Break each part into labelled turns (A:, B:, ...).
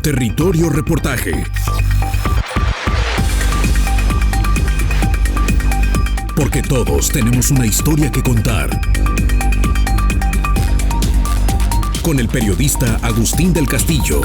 A: Territorio Reportaje. Porque todos tenemos una historia que contar. Con el periodista Agustín del Castillo.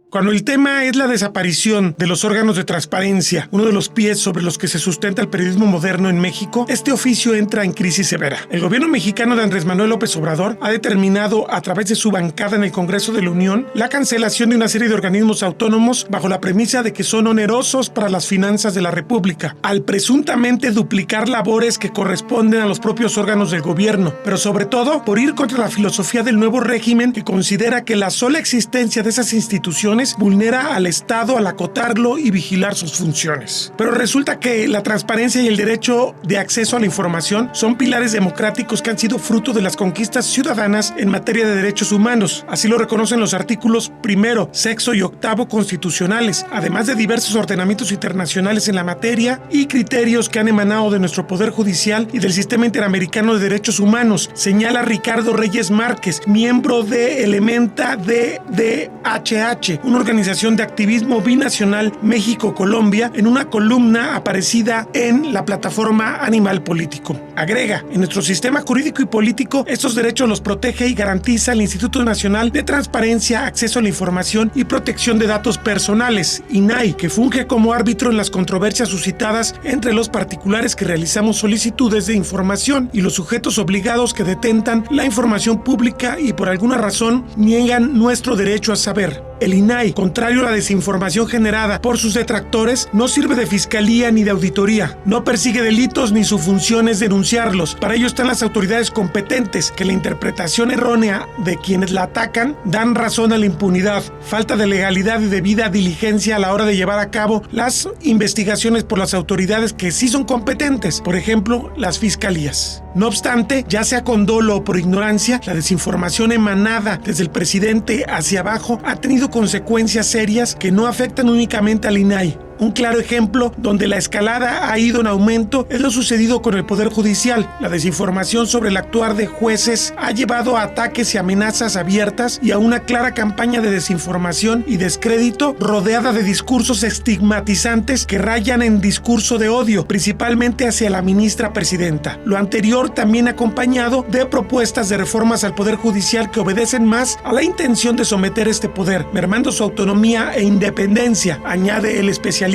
B: Cuando el tema es la desaparición de los órganos de transparencia, uno de los pies sobre los que se sustenta el periodismo moderno en México, este oficio entra en crisis severa. El gobierno mexicano de Andrés Manuel López Obrador ha determinado a través de su bancada en el Congreso de la Unión la cancelación de una serie de organismos autónomos bajo la premisa de que son onerosos para las finanzas de la República, al presuntamente duplicar labores que corresponden a los propios órganos del gobierno, pero sobre todo por ir contra la filosofía del nuevo régimen que considera que la sola existencia de esas instituciones vulnera al Estado al acotarlo y vigilar sus funciones. Pero resulta que la transparencia y el derecho de acceso a la información son pilares democráticos que han sido fruto de las conquistas ciudadanas en materia de derechos humanos. Así lo reconocen los artículos 1, 6 y 8 constitucionales, además de diversos ordenamientos internacionales en la materia y criterios que han emanado de nuestro Poder Judicial y del Sistema Interamericano de Derechos Humanos, señala Ricardo Reyes Márquez, miembro de Elementa DDHH, una organización de activismo binacional México-Colombia, en una columna aparecida en la plataforma Animal Político. Agrega, en nuestro sistema jurídico y político, estos derechos los protege y garantiza el Instituto Nacional de Transparencia, Acceso a la Información y Protección de Datos Personales, INAI, que funge como árbitro en las controversias suscitadas entre los particulares que realizamos solicitudes de información y los sujetos obligados que detentan la información pública y por alguna razón niegan nuestro derecho a saber. El INAI, contrario a la desinformación generada por sus detractores, no sirve de fiscalía ni de auditoría, no persigue delitos ni su función es denunciarlos. Para ello están las autoridades competentes, que la interpretación errónea de quienes la atacan dan razón a la impunidad, falta de legalidad y debida diligencia a la hora de llevar a cabo las investigaciones por las autoridades que sí son competentes, por ejemplo, las fiscalías. No obstante, ya sea con dolo o por ignorancia, la desinformación emanada desde el presidente hacia abajo ha tenido consecuencias serias que no afectan únicamente al INAI. Un claro ejemplo donde la escalada ha ido en aumento es lo sucedido con el Poder Judicial. La desinformación sobre el actuar de jueces ha llevado a ataques y amenazas abiertas y a una clara campaña de desinformación y descrédito rodeada de discursos estigmatizantes que rayan en discurso de odio, principalmente hacia la ministra presidenta. Lo anterior también acompañado de propuestas de reformas al Poder Judicial que obedecen más a la intención de someter este poder, mermando su autonomía e independencia, añade el especialista.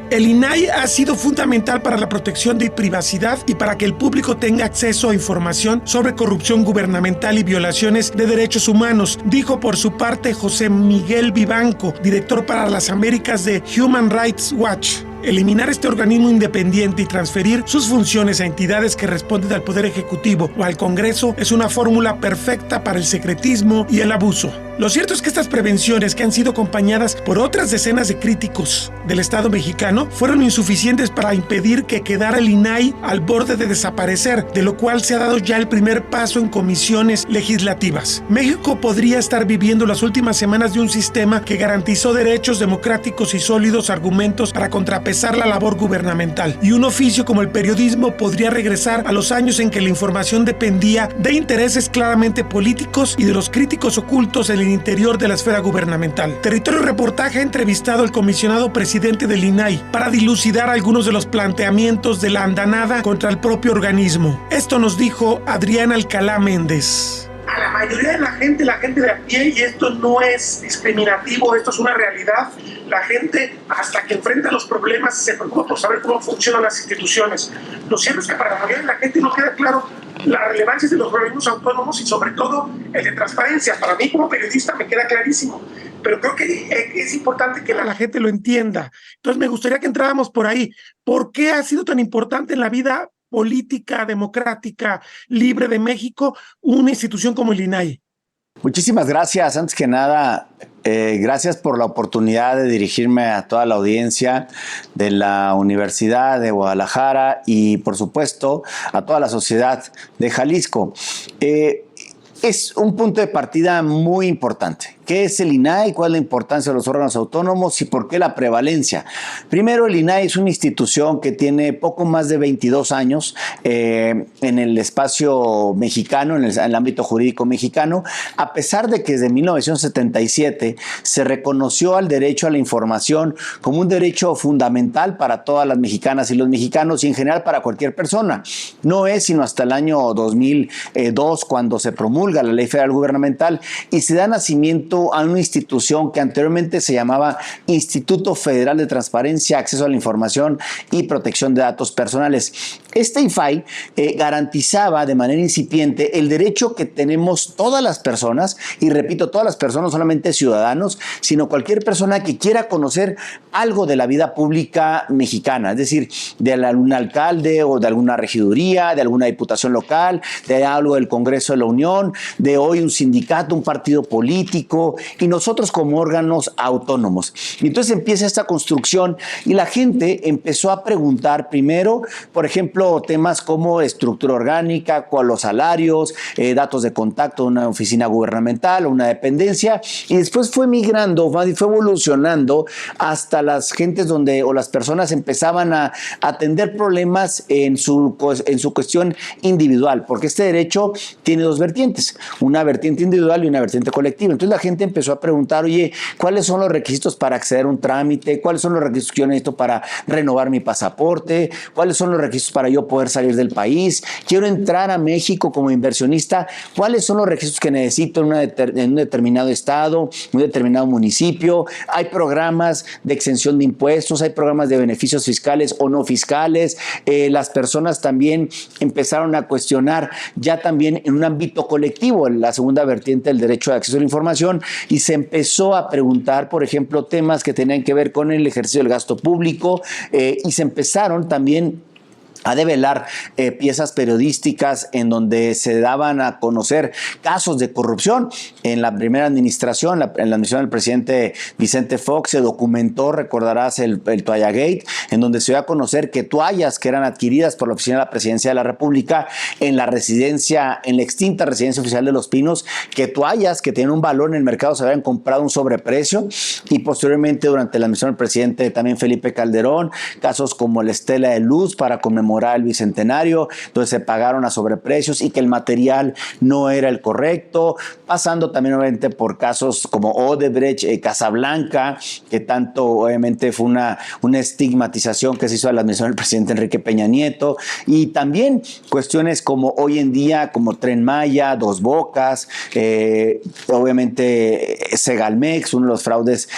B: El INAI ha sido fundamental para la protección de privacidad y para que el público tenga acceso a información sobre corrupción gubernamental y violaciones de derechos humanos, dijo por su parte José Miguel Vivanco, director para las Américas de Human Rights Watch. Eliminar este organismo independiente y transferir sus funciones a entidades que responden al Poder Ejecutivo o al Congreso es una fórmula perfecta para el secretismo y el abuso. Lo cierto es que estas prevenciones, que han sido acompañadas por otras decenas de críticos del Estado mexicano, fueron insuficientes para impedir que quedara el INAI al borde de desaparecer, de lo cual se ha dado ya el primer paso en comisiones legislativas. México podría estar viviendo las últimas semanas de un sistema que garantizó derechos democráticos y sólidos argumentos para contrapesar la labor gubernamental, y un oficio como el periodismo podría regresar a los años en que la información dependía de intereses claramente políticos y de los críticos ocultos en el interior de la esfera gubernamental. Territorio Reportaje ha entrevistado al comisionado presidente del INAI para dilucidar algunos de los planteamientos de la andanada contra el propio organismo. Esto nos dijo Adrián Alcalá Méndez.
C: A la mayoría de la gente de a pie, y esto no es discriminativo, esto es una realidad, la gente hasta que enfrenta los problemas se preocupa por saber cómo funcionan las instituciones. Lo cierto es que para la mayoría de la gente no queda claro la relevancia de los organismos autónomos y sobre todo el de transparencia. Para mí como periodista me queda clarísimo, pero creo que es importante que la gente lo entienda. Entonces me gustaría que entráramos por ahí. ¿Por qué ha sido tan importante en la vida política, democrática, libre de México una institución como el INAI?
D: Muchísimas gracias. Antes que nada, gracias por la oportunidad de dirigirme a toda la audiencia de la Universidad de Guadalajara y, por supuesto, a toda la sociedad de Jalisco. Es un punto de partida muy importante. ¿Qué es el INAI? ¿Cuál es la importancia de los órganos autónomos y por qué la prevalencia? Primero, el INAI es una institución que tiene poco más de 22 años en el espacio mexicano, en el ámbito jurídico mexicano, a pesar de que desde 1977 se reconoció al derecho a la información como un derecho fundamental para todas las mexicanas y los mexicanos y en general para cualquier persona. No es sino hasta el año 2002 cuando se promulga la Ley Federal Gubernamental y se da nacimiento a una institución que anteriormente se llamaba Instituto Federal de Transparencia, Acceso a la Información y Protección de Datos Personales. Este IFAI garantizaba de manera incipiente el derecho que tenemos todas las personas, y repito, todas las personas, no solamente ciudadanos, sino cualquier persona que quiera conocer algo de la vida pública mexicana, es decir, de algún alcalde o de alguna regiduría, de alguna diputación local, de algo del Congreso de la Unión, de hoy un sindicato, un partido político, y nosotros como órganos autónomos. Y entonces empieza esta construcción y la gente empezó a preguntar primero, por ejemplo, temas como estructura orgánica, cuáles los salarios, datos de contacto de una oficina gubernamental o una dependencia, y después fue migrando, fue evolucionando hasta las gentes o las personas empezaban a atender problemas en su cuestión individual, porque este derecho tiene dos vertientes, una vertiente individual y una vertiente colectiva. Entonces la gente empezó a preguntar, oye, ¿cuáles son los requisitos para acceder a un trámite? ¿Cuáles son los requisitos que yo necesito para renovar mi pasaporte? ¿Cuáles son los requisitos para yo poder salir del país? Quiero entrar a México como inversionista. ¿Cuáles son los requisitos que necesito en un determinado estado, un determinado municipio? Hay programas de exención de impuestos, hay programas de beneficios fiscales o no fiscales. Las personas también empezaron a cuestionar ya también en un ámbito colectivo la segunda vertiente del derecho de acceso a la información, y se empezó a preguntar, por ejemplo, temas que tenían que ver con el ejercicio del gasto público, y se empezaron también a develar piezas periodísticas en donde se daban a conocer casos de corrupción. En la primera administración, en la administración del presidente Vicente Fox, se documentó, recordarás, el Toalla Gate, en donde se dio a conocer que toallas que eran adquiridas por la Oficina de la Presidencia de la República en la extinta residencia oficial de Los Pinos, que toallas que tenían un valor en el mercado se habían comprado a un sobreprecio, y posteriormente durante la administración del presidente también Felipe Calderón, casos como la estela de luz para conmemorar el bicentenario, entonces se pagaron a sobreprecios y que el material no era el correcto, pasando también obviamente por casos como Odebrecht, Casablanca, que tanto obviamente fue una estigmatización que se hizo a la administración del presidente Enrique Peña Nieto, y también cuestiones como hoy en día como Tren Maya, Dos Bocas, obviamente Segalmex, uno de los fraudes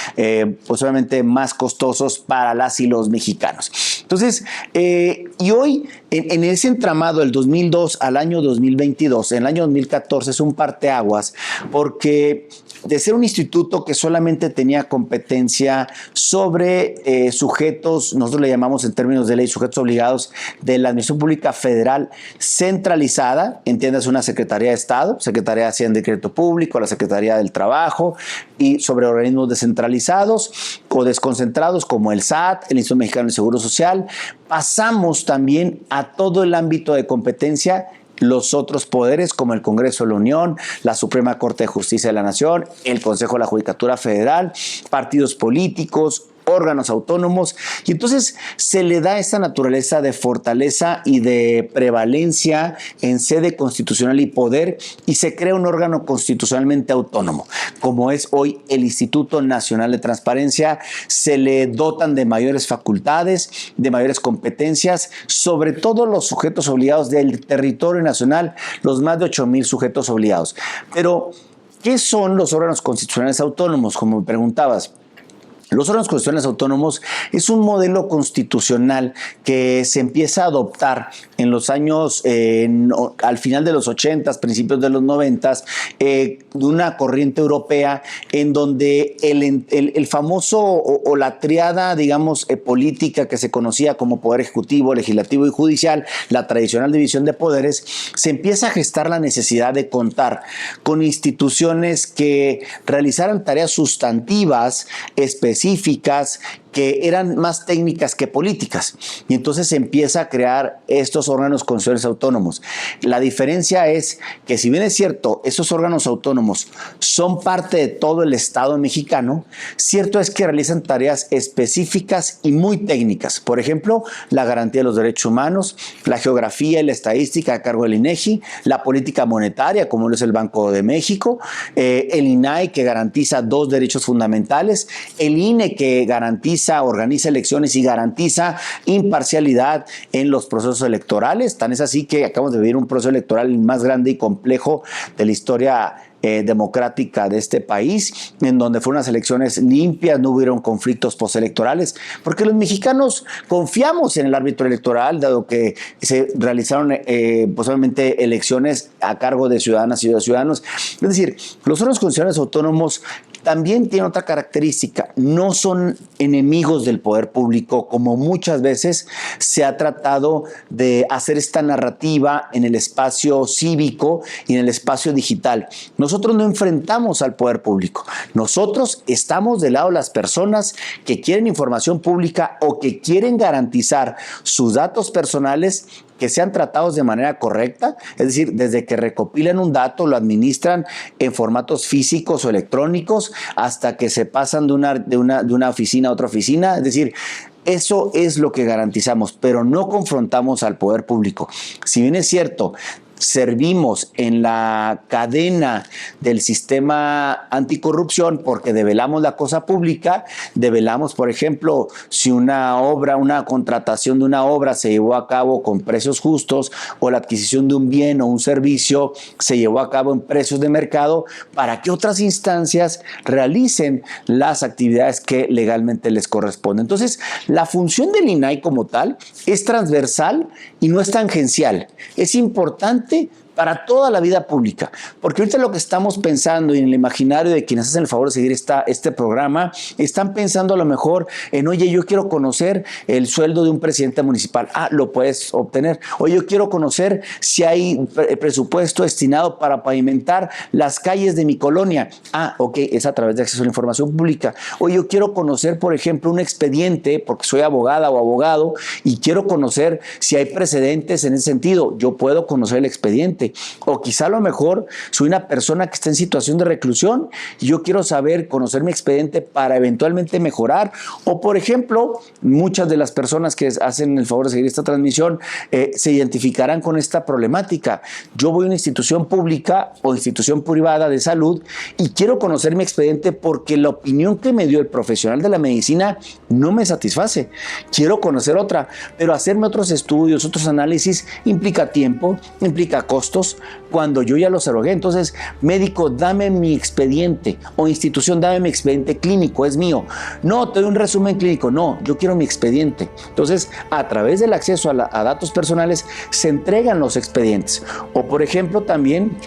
D: pues obviamente más costosos para las y los mexicanos. Entonces, y hoy en ese entramado del 2002 al año 2022, en el año 2014 es un parteaguas, porque de ser un instituto que solamente tenía competencia sobre sujetos, nosotros le llamamos en términos de ley sujetos obligados de la Administración Pública Federal centralizada, entiendas una Secretaría de Estado, Secretaría de Hacienda y Crédito Público, la Secretaría del Trabajo, y sobre organismos descentralizados o desconcentrados como el SAT, el Instituto Mexicano del Seguro Social, pasamos también a todo el ámbito de competencia los otros poderes como el Congreso de la Unión, la Suprema Corte de Justicia de la Nación, el Consejo de la Judicatura Federal, partidos políticos, órganos autónomos, y entonces se le da esta naturaleza de fortaleza y de prevalencia en sede constitucional y poder, y se crea un órgano constitucionalmente autónomo, como es hoy el Instituto Nacional de Transparencia. Se le dotan de mayores facultades, de mayores competencias, sobre todo los sujetos obligados del territorio nacional, los más de 8,000 sujetos obligados. Pero, ¿qué son los órganos constitucionales autónomos? Como me preguntabas. Los órganos constitucionales autónomos es un modelo constitucional que se empieza a adoptar en los años, al final de los 80s, principios de los 90s, de una corriente europea en donde el famoso o la triada, digamos, política que se conocía como Poder Ejecutivo, Legislativo y Judicial, la tradicional división de poderes, se empieza a gestar la necesidad de contar con instituciones que realizaran tareas sustantivas, específicas que eran más técnicas que políticas. Y entonces se empieza a crear estos órganos conciliadores autónomos. La diferencia es que, si bien es cierto, esos órganos autónomos son parte de todo el Estado mexicano, cierto es que realizan tareas específicas y muy técnicas. Por ejemplo, la garantía de los derechos humanos, la geografía y la estadística a cargo del INEGI, la política monetaria, como lo es el Banco de México, el INAI, que garantiza 2 derechos fundamentales, el INE, que organiza elecciones y garantiza imparcialidad en los procesos electorales. Tan es así que acabamos de vivir un proceso electoral más grande y complejo de la historia democrática de este país, en donde fueron unas elecciones limpias, no hubieron conflictos postelectorales, porque los mexicanos confiamos en el árbitro electoral, dado que se realizaron posiblemente elecciones a cargo de ciudadanas y de ciudadanos. Es decir, los órganos conciliadores autónomos también tienen otra característica: no son enemigos del poder público, como muchas veces se ha tratado de hacer esta narrativa en el espacio cívico y en el espacio digital. Nosotros no enfrentamos al poder público, nosotros estamos del lado de las personas que quieren información pública o que quieren garantizar sus datos personales, que sean tratados de manera correcta, es decir, desde que recopilan un dato, lo administran en formatos físicos o electrónicos, hasta que se pasan de una oficina a otra oficina. Es decir, eso es lo que garantizamos, pero no confrontamos al poder público. Si bien es cierto, servimos en la cadena del sistema anticorrupción porque develamos la cosa pública, develamos, por ejemplo, si una contratación de una obra se llevó a cabo con precios justos, o la adquisición de un bien o un servicio se llevó a cabo en precios de mercado, para que otras instancias realicen las actividades que legalmente les corresponden. Entonces, la función del INAI como tal es transversal y no es tangencial. Es importante para toda la vida pública, porque ahorita lo que estamos pensando, y en el imaginario de quienes hacen el favor de seguir este programa, están pensando a lo mejor en: oye, yo quiero conocer el sueldo de un presidente municipal. Lo puedes obtener. Oye, yo quiero conocer si hay presupuesto destinado para pavimentar las calles de mi colonia. Ok, es a través de acceso a la información pública. Oye, yo quiero conocer, por ejemplo, un expediente, porque soy abogada o abogado, y quiero conocer si hay precedentes en ese sentido. Yo puedo conocer el expediente. O quizá a lo mejor soy una persona que está en situación de reclusión y yo quiero conocer mi expediente para eventualmente mejorar. O, por ejemplo, muchas de las personas que hacen el favor de seguir esta transmisión se identificarán con esta problemática. Yo voy a una institución pública o institución privada de salud y quiero conocer mi expediente porque la opinión que me dio el profesional de la medicina no me satisface. Quiero conocer otra, pero hacerme otros estudios, otros análisis, implica tiempo, implica costos, cuando yo ya los erogué. Entonces, médico, dame mi expediente, o institución, dame mi expediente clínico, es mío. No, te doy un resumen clínico. No, yo quiero mi expediente. Entonces, a través del acceso a datos personales se entregan los expedientes. O, por ejemplo, también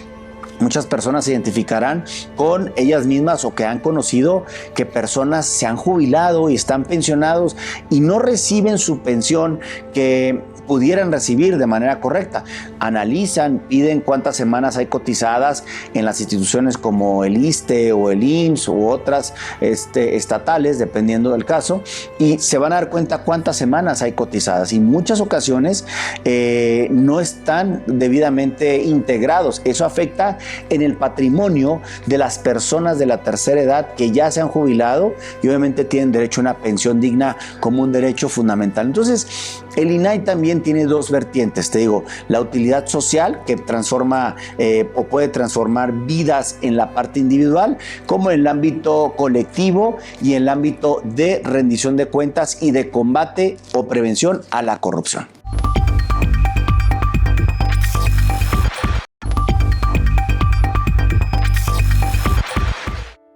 D: muchas personas se identificarán con ellas mismas, o que han conocido que personas se han jubilado y están pensionados y no reciben su pensión que pudieran recibir de manera correcta. Analizan, piden cuántas semanas hay cotizadas en las instituciones como el ISSSTE o el IMSS u otras estatales, dependiendo del caso, y se van a dar cuenta cuántas semanas hay cotizadas, y en muchas ocasiones no están debidamente integrados. Eso afecta en el patrimonio de las personas de la tercera edad que ya se han jubilado y obviamente tienen derecho a una pensión digna como un derecho fundamental. Entonces, el INAI también tiene 2 vertientes, te digo: la utilidad social, que transforma o puede transformar vidas en la parte individual, como en el ámbito colectivo y en el ámbito de rendición de cuentas y de combate o prevención a la corrupción.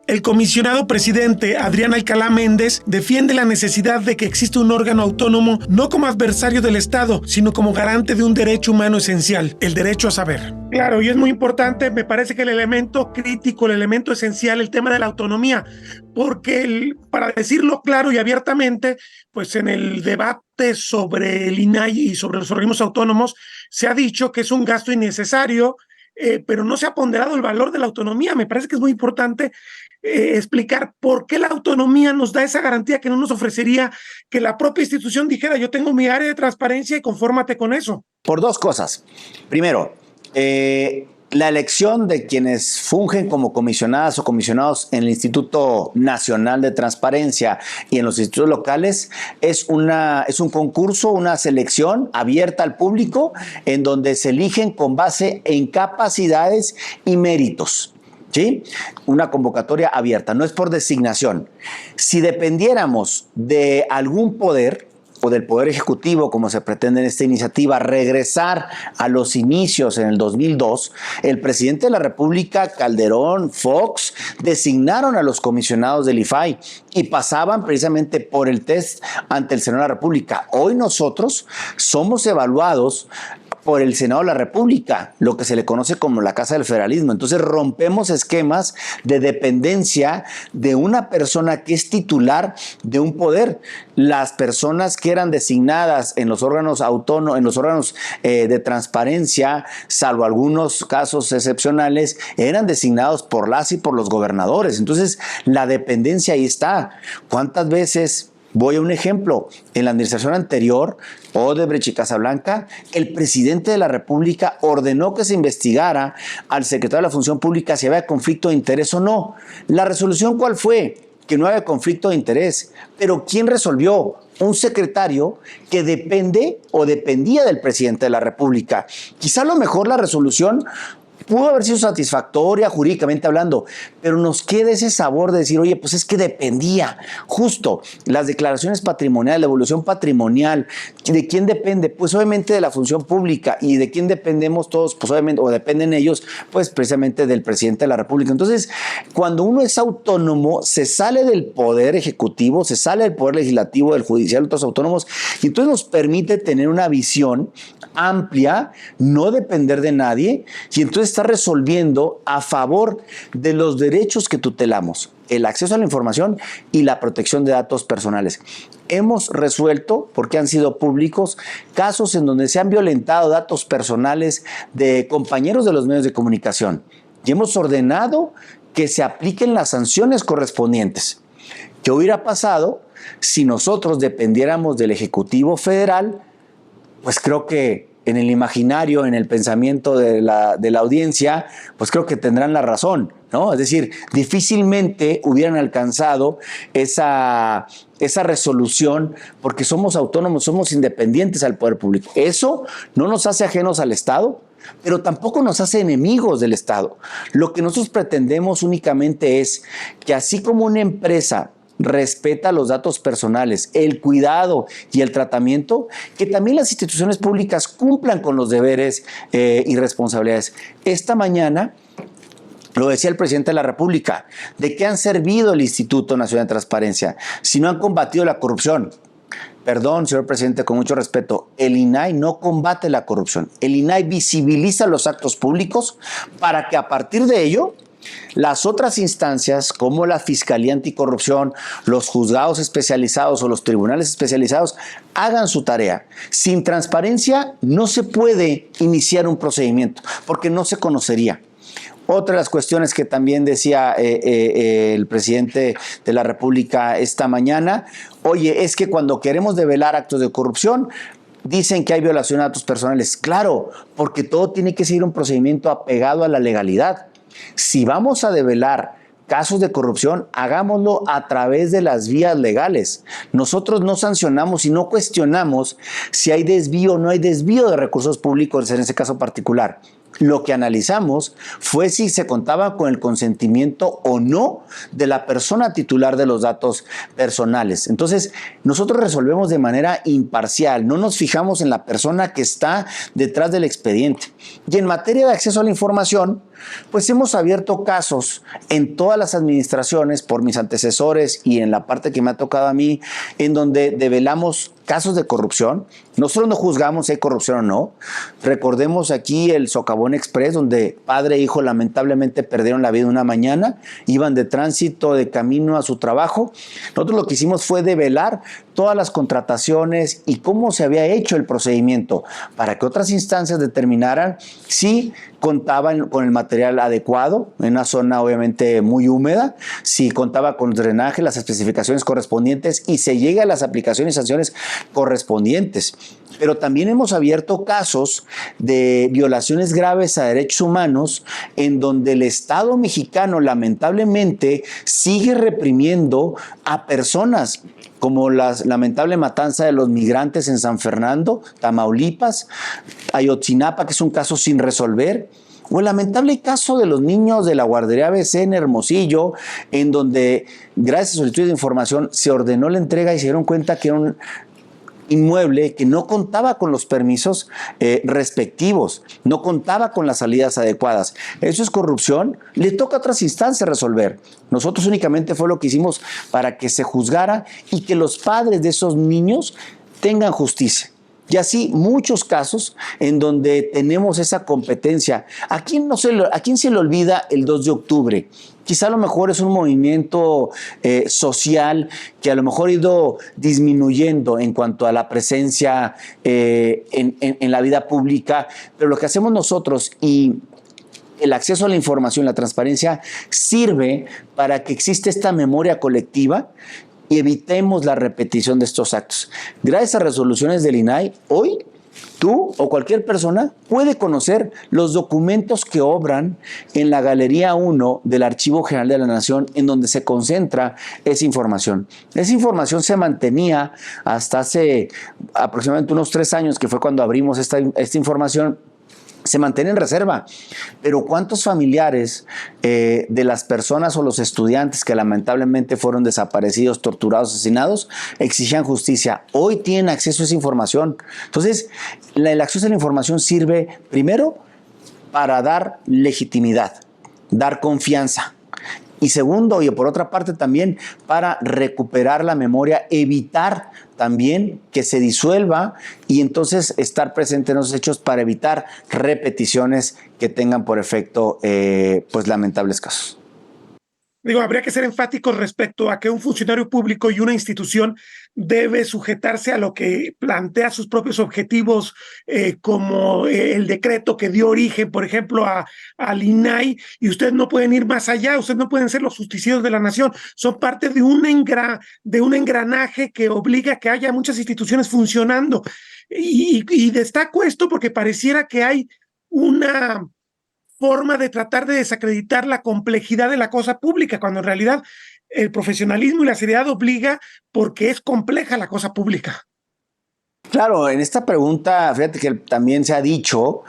B: El comisionado presidente Adrián Alcalá Méndez defiende la necesidad de que exista un órgano autónomo no como adversario del Estado, sino como garante de un derecho humano esencial, el derecho a saber. Claro, y es muy importante, me parece que el elemento crítico, el elemento esencial, el tema de la autonomía, porque para decirlo claro y abiertamente, pues en el debate sobre el INAI y sobre los organismos autónomos se ha dicho que es un gasto innecesario, pero no se ha ponderado el valor de la autonomía. Me parece que es muy importante explicar por qué la autonomía nos da esa garantía que no nos ofrecería que la propia institución dijera: yo tengo mi área de transparencia y confórmate con eso?
D: Por dos cosas. Primero, la elección de quienes fungen como comisionadas o comisionados en el Instituto Nacional de Transparencia y en los institutos locales es un concurso, una selección abierta al público en donde se eligen con base en capacidades y méritos. ¿Sí? Una convocatoria abierta, no es por designación. Si dependiéramos de algún poder o del Poder Ejecutivo, como se pretende en esta iniciativa, regresar a los inicios en el 2002, el presidente de la República, Calderón, Fox, designaron a los comisionados del IFAI y pasaban precisamente por el test ante el Senado de la República. Hoy nosotros somos evaluados por el Senado de la República, lo que se le conoce como la Casa del Federalismo. Entonces rompemos esquemas de dependencia de una persona que es titular de un poder. Las personas que eran designadas en los órganos autónomos, en los órganos de transparencia, salvo algunos casos excepcionales, eran designados por las y por los gobernadores. Entonces la dependencia ahí está. ¿Cuántas veces? Voy a un ejemplo. En la administración anterior, Odebrecht y Casablanca, el presidente de la República ordenó que se investigara al secretario de la Función Pública si había conflicto de interés o no. ¿La resolución cuál fue? Que no había conflicto de interés. Pero ¿quién resolvió? Un secretario que depende o dependía del presidente de la República. Quizá a lo mejor la resolución pudo haber sido satisfactoria jurídicamente hablando, pero nos queda ese sabor de decir, oye, pues es que dependía. Justo, las declaraciones patrimoniales, la evolución patrimonial, ¿de quién depende? Pues obviamente de la función pública. ¿Y de quién dependemos todos? Pues obviamente, o dependen ellos, pues precisamente del presidente de la República. Entonces, cuando uno es autónomo, se sale del poder ejecutivo, se sale del poder legislativo, del judicial, otros autónomos, y entonces nos permite tener una visión amplia, no depender de nadie, y entonces está resolviendo a favor de los derechos que tutelamos, el acceso a la información y la protección de datos personales. Hemos resuelto, porque han sido públicos, casos en donde se han violentado datos personales de compañeros de los medios de comunicación y hemos ordenado que se apliquen las sanciones correspondientes. ¿Qué hubiera pasado si nosotros dependiéramos del Ejecutivo Federal? Pues creo que en el imaginario, en el pensamiento de la audiencia, pues creo que tendrán la razón, ¿no? Es decir, difícilmente hubieran alcanzado esa resolución porque somos autónomos, somos independientes al poder público. Eso no nos hace ajenos al Estado, pero tampoco nos hace enemigos del Estado. Lo que nosotros pretendemos únicamente es que así como una empresa respeta los datos personales, el cuidado y el tratamiento, que también las instituciones públicas cumplan con los deberes y responsabilidades. Esta mañana lo decía el presidente de la República, ¿de qué han servido el Instituto Nacional de Transparencia si no han combatido la corrupción? Perdón, señor presidente, con mucho respeto, el INAI no combate la corrupción. El INAI visibiliza los actos públicos para que a partir de ello las otras instancias como la Fiscalía Anticorrupción, los juzgados especializados o los tribunales especializados hagan su tarea. Sin transparencia no se puede iniciar un procedimiento porque no se conocería. Otra de las cuestiones que también decía el presidente de la República esta mañana, oye, es que cuando queremos develar actos de corrupción, dicen que hay violación a datos personales. Claro, porque todo tiene que seguir un procedimiento apegado a la legalidad. Si vamos a develar casos de corrupción, hagámoslo a través de las vías legales. Nosotros no sancionamos y no cuestionamos si hay desvío o no hay desvío de recursos públicos en ese caso particular. Lo que analizamos fue si se contaba con el consentimiento o no de la persona titular de los datos personales. Entonces, nosotros resolvemos de manera imparcial, no nos fijamos en la persona que está detrás del expediente. Y en materia de acceso a la información, pues hemos abierto casos en todas las administraciones por mis antecesores y en la parte que me ha tocado a mí, en donde develamos casos de corrupción Nosotros no juzgamos si hay corrupción o no. Recordemos aquí el Socavón Express, donde padre e hijo lamentablemente perdieron la vida una mañana, iban de tránsito, de camino a su trabajo. Nosotros lo que hicimos fue develar todas las contrataciones y cómo se había hecho el procedimiento para que otras instancias determinaran si contaban con el material adecuado, en una zona obviamente muy húmeda, si contaba con drenaje, las especificaciones correspondientes y se llegue a las aplicaciones y sanciones correspondientes. Pero también hemos abierto casos de violaciones graves a derechos humanos en donde el Estado mexicano lamentablemente sigue reprimiendo a personas, como la lamentable matanza de los migrantes en San Fernando, Tamaulipas, Ayotzinapa, que es un caso sin resolver, o el lamentable caso de los niños de la guardería ABC en Hermosillo, en donde, gracias a solicitud de información, se ordenó la entrega y se dieron cuenta que era un inmueble que no contaba con los permisos respectivos, no contaba con las salidas adecuadas. Eso es corrupción, le toca a otras instancias resolver. Nosotros únicamente fue lo que hicimos para que se juzgara y que los padres de esos niños tengan justicia. Y así muchos casos en donde tenemos esa competencia. ¿A quién se le olvida el 2 de octubre? Quizá a lo mejor es un movimiento social que a lo mejor ha ido disminuyendo en cuanto a la presencia en la vida pública, pero lo que hacemos nosotros y el acceso a la información, la transparencia, sirve para que exista esta memoria colectiva y evitemos la repetición de estos actos. Gracias a resoluciones del INAI, hoy tú o cualquier persona puede conocer los documentos que obran en la Galería 1 del Archivo General de la Nación, en donde se concentra esa información. Esa información se mantenía hasta hace aproximadamente unos 3 años, que fue cuando abrimos esta información. Se mantiene en reserva, pero ¿cuántos familiares de las personas o los estudiantes que lamentablemente fueron desaparecidos, torturados, asesinados, exigían justicia? Hoy tienen acceso a esa información. Entonces, el acceso a la información sirve primero para dar legitimidad, dar confianza. Y segundo, y por otra parte también, para recuperar la memoria, evitar también que se disuelva y entonces estar presente en los hechos para evitar repeticiones que tengan por efecto pues lamentables casos.
B: Habría que ser enfáticos respecto a que un funcionario público y una institución debe sujetarse a lo que plantea sus propios objetivos, como el decreto que dio origen, por ejemplo, al INAI, y ustedes no pueden ir más allá, ustedes no pueden ser los justicieros de la nación, son parte de un engranaje que obliga a que haya muchas instituciones funcionando. Y destaco esto porque pareciera que hay una forma de tratar de desacreditar la complejidad de la cosa pública, cuando en realidad el profesionalismo y la seriedad obliga porque es compleja la cosa pública.
D: Claro, en esta pregunta, fíjate que también se ha dicho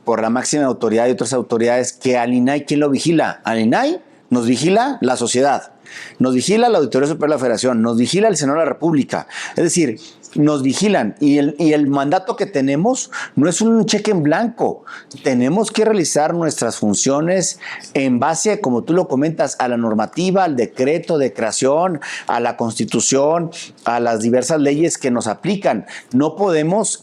D: por la máxima autoridad y otras autoridades que al INAI, ¿quién lo vigila? Al INAI nos vigila la sociedad, nos vigila la Auditoría Superior de la Federación, nos vigila el Senado de la República. Es decir, nos vigilan y el mandato que tenemos no es un cheque en blanco. Tenemos que realizar nuestras funciones en base, como tú lo comentas, a la normativa, al decreto de creación, a la Constitución, a las diversas leyes que nos aplican. No podemos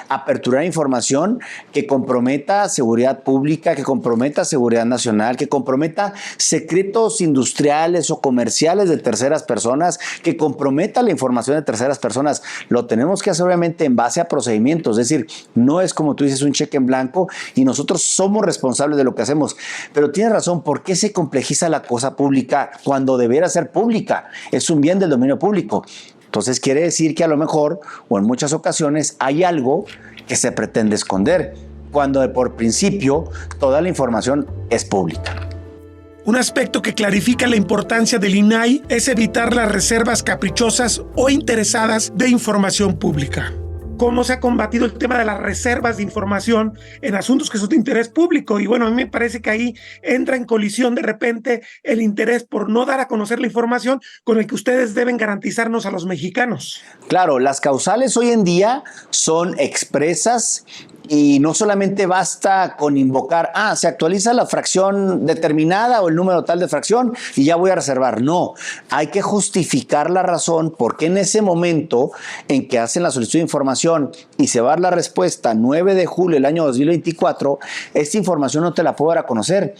D: aperturar información que comprometa seguridad pública, que comprometa seguridad nacional, que comprometa secretos industriales o comerciales de terceras personas, que comprometa la información de terceras personas. Lo tenemos que hacer obviamente en base a procedimientos, es decir, no es como tú dices un cheque en blanco y nosotros somos responsables de lo que hacemos. Pero tienes razón, ¿por qué se complejiza la cosa pública cuando debiera ser pública? Es un bien del dominio público. Entonces quiere decir que a lo mejor o en muchas ocasiones hay algo que se pretende esconder, cuando por principio toda la información es pública.
B: Un aspecto que clarifica la importancia del INAI es evitar las reservas caprichosas o interesadas de información pública. cómo se ha combatido el tema de las reservas de información en asuntos que son de interés público. Y bueno, a mí me parece que ahí entra en colisión de repente el interés por no dar a conocer la información con el que ustedes deben garantizarnos a los mexicanos.
D: Claro, las causales hoy en día son expresas y no solamente basta con invocar, se actualiza la fracción determinada o el número tal de fracción y ya voy a reservar. No, hay que justificar la razón porque en ese momento en que hacen la solicitud de información y se va a dar la respuesta 9 de julio del año 2024, esta información no te la puedo dar a conocer.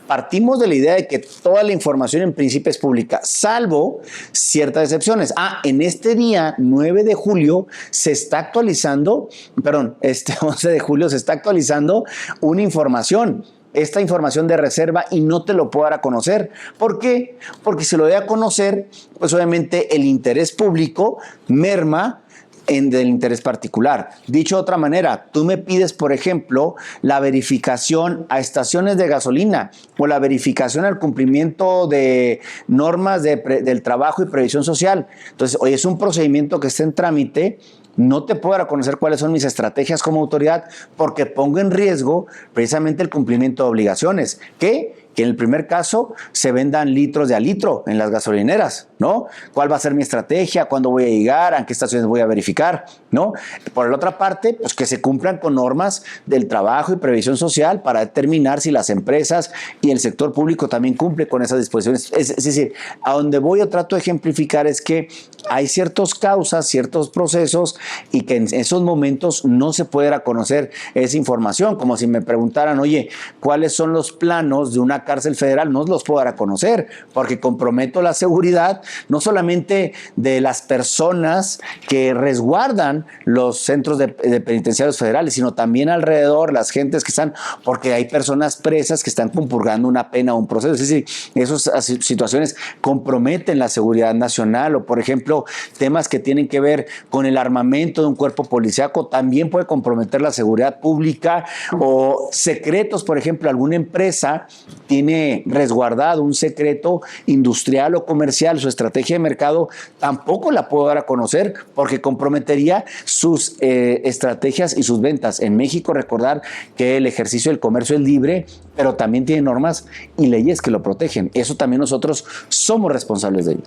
D: Partimos de la idea de que toda la información en principio es pública, salvo ciertas excepciones. En este día, 9 de julio, se está actualizando, 11 de julio se está actualizando una información. Esta información de reserva y no te lo puedo dar a conocer. ¿Por qué? Porque si lo doy a conocer, pues obviamente el interés público merma del interés particular. Dicho de otra manera, tú me pides, por ejemplo, la verificación a estaciones de gasolina o la verificación al cumplimiento de normas del trabajo y previsión social. Entonces, oye, es un procedimiento que está en trámite. No te puedo dar a conocer cuáles son mis estrategias como autoridad porque pongo en riesgo precisamente el cumplimiento de obligaciones. Que en el primer caso se vendan litros de a litro en las gasolineras, ¿no? ¿Cuál va a ser mi estrategia? ¿Cuándo voy a llegar? ¿A qué estaciones voy a verificar? ¿No? Por la otra parte, pues que se cumplan con normas del trabajo y previsión social para determinar si las empresas y el sector público también cumplen con esas disposiciones. Es decir, a donde voy o trato de ejemplificar es que hay ciertas causas, ciertos procesos y que en esos momentos no se puede dar a conocer esa información, como si me preguntaran, oye, ¿cuáles son los planos de una cárcel federal? No los puedo dar a conocer porque comprometo la seguridad no solamente de las personas que resguardan los centros de penitenciarios federales, sino también alrededor las gentes que están, porque hay personas presas que están compurgando una pena o un proceso. Es decir, esas situaciones comprometen la seguridad nacional o, por ejemplo, temas que tienen que ver con el armamento de un cuerpo policíaco también puede comprometer la seguridad pública o secretos, por ejemplo, alguna empresa tiene resguardado un secreto industrial o comercial, su estrategia de mercado, tampoco la puedo dar a conocer porque comprometería sus estrategias y sus ventas. En México, recordar que el ejercicio del comercio es libre, pero también tiene normas y leyes que lo protegen. Eso también nosotros somos responsables de ello.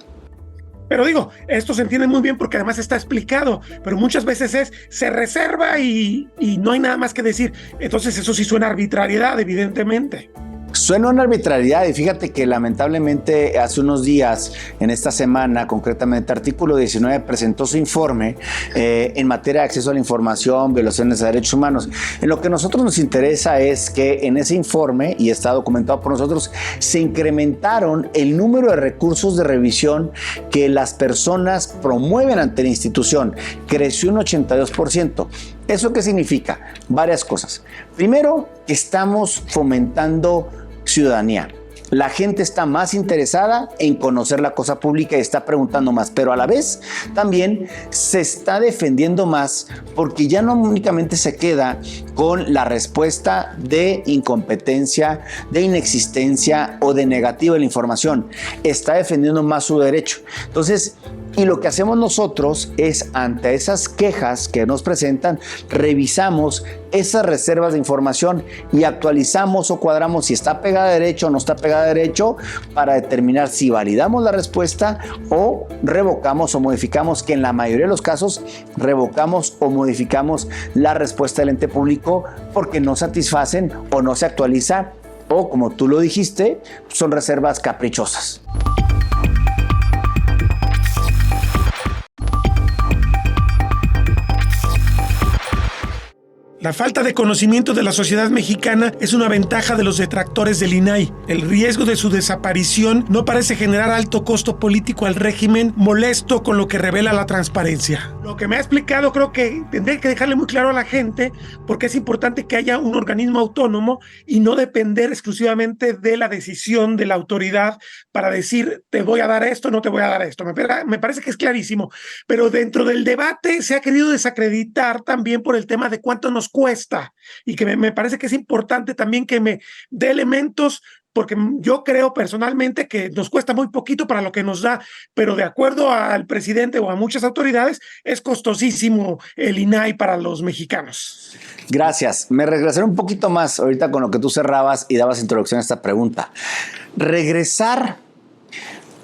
B: Pero digo, esto se entiende muy bien porque además está explicado, pero muchas veces se reserva y no hay nada más que decir. Entonces eso sí suena a arbitrariedad, evidentemente.
D: Suena una arbitrariedad y fíjate que lamentablemente hace unos días, en esta semana, concretamente Artículo 19 presentó su informe en materia de acceso a la información, violaciones de derechos humanos. En lo que a nosotros nos interesa es que en ese informe, y está documentado por nosotros, se incrementaron el número de recursos de revisión que las personas promueven ante la institución. Creció un 82%. ¿Eso qué significa? Varias cosas. Primero, que estamos fomentando ciudadanía. La gente está más interesada en conocer la cosa pública y está preguntando más, pero a la vez también se está defendiendo más porque ya no únicamente se queda con la respuesta de incompetencia, de inexistencia o de negativa de la información, está defendiendo más su derecho. Entonces, y lo que hacemos nosotros es, ante esas quejas que nos presentan, revisamos esas reservas de información y actualizamos o cuadramos si está pegada a derecho o no está pegada a derecho para determinar si validamos la respuesta o revocamos o modificamos, que en la mayoría de los casos revocamos o modificamos la respuesta del ente público porque no satisfacen o no se actualiza o, como tú lo dijiste, son reservas caprichosas.
B: La falta de conocimiento de la sociedad mexicana es una ventaja de los detractores del INAI. El riesgo de su desaparición no parece generar alto costo político al régimen, molesto con lo que revela la transparencia. Lo que me ha explicado creo que tendré que dejarle muy claro a la gente porque es importante que haya un organismo autónomo y no depender exclusivamente de la decisión de la autoridad para decir te voy a dar esto, no te voy a dar esto. Me parece que es clarísimo, pero dentro del debate se ha querido desacreditar también por el tema de cuánto nos cuesta, y que me parece que es importante también que me dé elementos, porque yo creo personalmente que nos cuesta muy poquito para lo que nos da, pero de acuerdo al presidente o a muchas autoridades, es costosísimo el INAI para los mexicanos.
D: Gracias. Me regresaré un poquito más ahorita con lo que tú cerrabas y dabas introducción a esta pregunta. Regresar